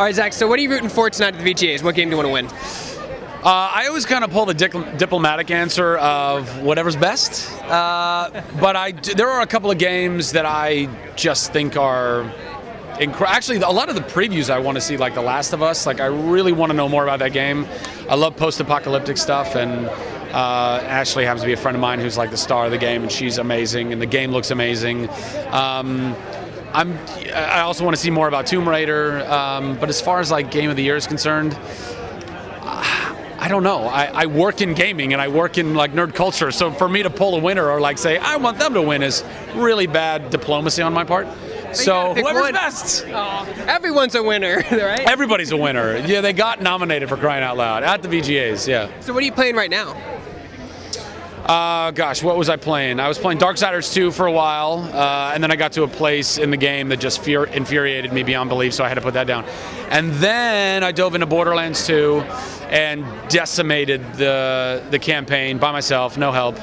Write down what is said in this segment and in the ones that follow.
All right, Zach, so what are you rooting for tonight at the VGAs? What game do you want to win? I always kind of pull the diplomatic answer of whatever's best, but there are a couple of games that I just think are actually, a lot of the previews I want to see, like The Last of Us. Like, I really want to know more about that game. I love post-apocalyptic stuff, and Ashley happens to be a friend of mine who's like the star of the game, and she's amazing, and the game looks amazing. I also want to see more about Tomb Raider, but as far as like Game of the Year is concerned, I don't know. I work in gaming and I work in like nerd culture, so for me to pull a winner or like say I want them to win is really bad diplomacy on my part. So whoever's best. Everyone's a winner, right? Everybody's a winner. Yeah, they got nominated for crying out loud at the VGAs. Yeah. So what are you playing right now? Gosh, what was I playing? I was playing Darksiders 2 for a while, and then I got to a place in the game that just infuriated me beyond belief, so I had to put that down. And then I dove into Borderlands 2 and decimated the campaign by myself, no help,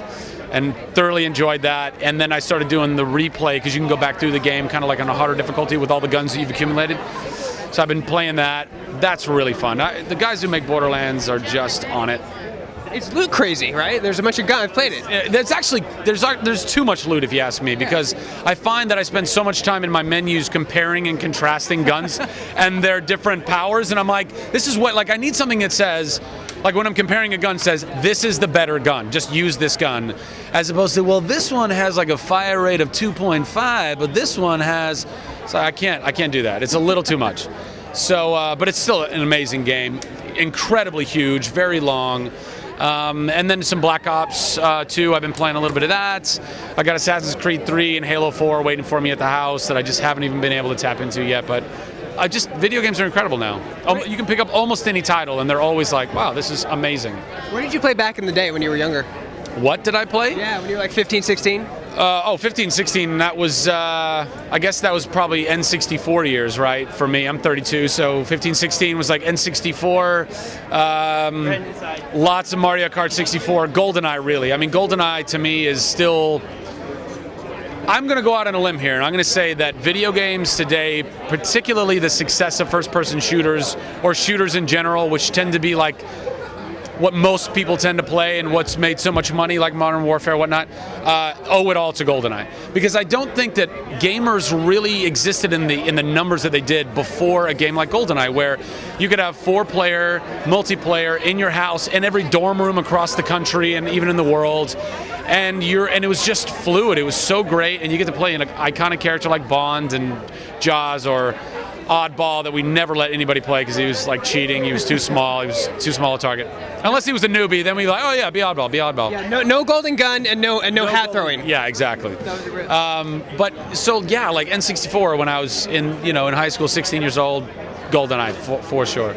and thoroughly enjoyed that. And then I started doing the replay, because you can go back through the game kind of like on a harder difficulty with all the guns that you've accumulated. So I've been playing that. That's really fun. The guys who make Borderlands are just on it. It's loot crazy, right? There's a bunch of guns. I've played it. There's too much loot, if you ask me, because I find that I spend so much time in my menus comparing and contrasting guns and their different powers, and I'm like, this is what, like, I need something that says, like when I'm comparing a gun, says this is the better gun, just use this gun, as opposed to, well, this one has like a fire rate of 2.5, but this one has, so I can't do that. It's a little too much. So, but it's still an amazing game, incredibly huge, very long. And then some Black Ops 2, I've been playing a little bit of that. I got Assassin's Creed 3 and Halo 4 waiting for me at the house that I just haven't even been able to tap into yet, but video games are incredible now. You can pick up almost any title and they're always like, wow, this is amazing. What did you play back in the day when you were younger? What did I play? Yeah, when you were like 15, 16? 15, 16, that was, I guess that was probably N64 years, right, for me. I'm 32, so 15, 16 was like N64, lots of Mario Kart 64, GoldenEye, really. I mean, GoldenEye to me is still, I'm going to go out on a limb here, and I'm going to say that video games today, particularly the success of first-person shooters, or shooters in general, which tend to be like what most people tend to play and what's made so much money, like Modern Warfare, whatnot, owe it all to GoldenEye. Because I don't think that gamers really existed in the numbers that they did before a game like GoldenEye, where you could have 4-player multiplayer in your house, in every dorm room across the country and even in the world, and it was just fluid. It was so great, and you get to play an iconic character like Bond and Jaws or Oddball that we never let anybody play because he was like cheating. He was too small. He was too small a target. Unless he was a newbie, then we like, oh yeah, be Oddball, be Oddball. Yeah, no golden gun and no hat throwing. Yeah, exactly. But so yeah, like N64 when I was in high school, 16 years old, GoldenEye for sure.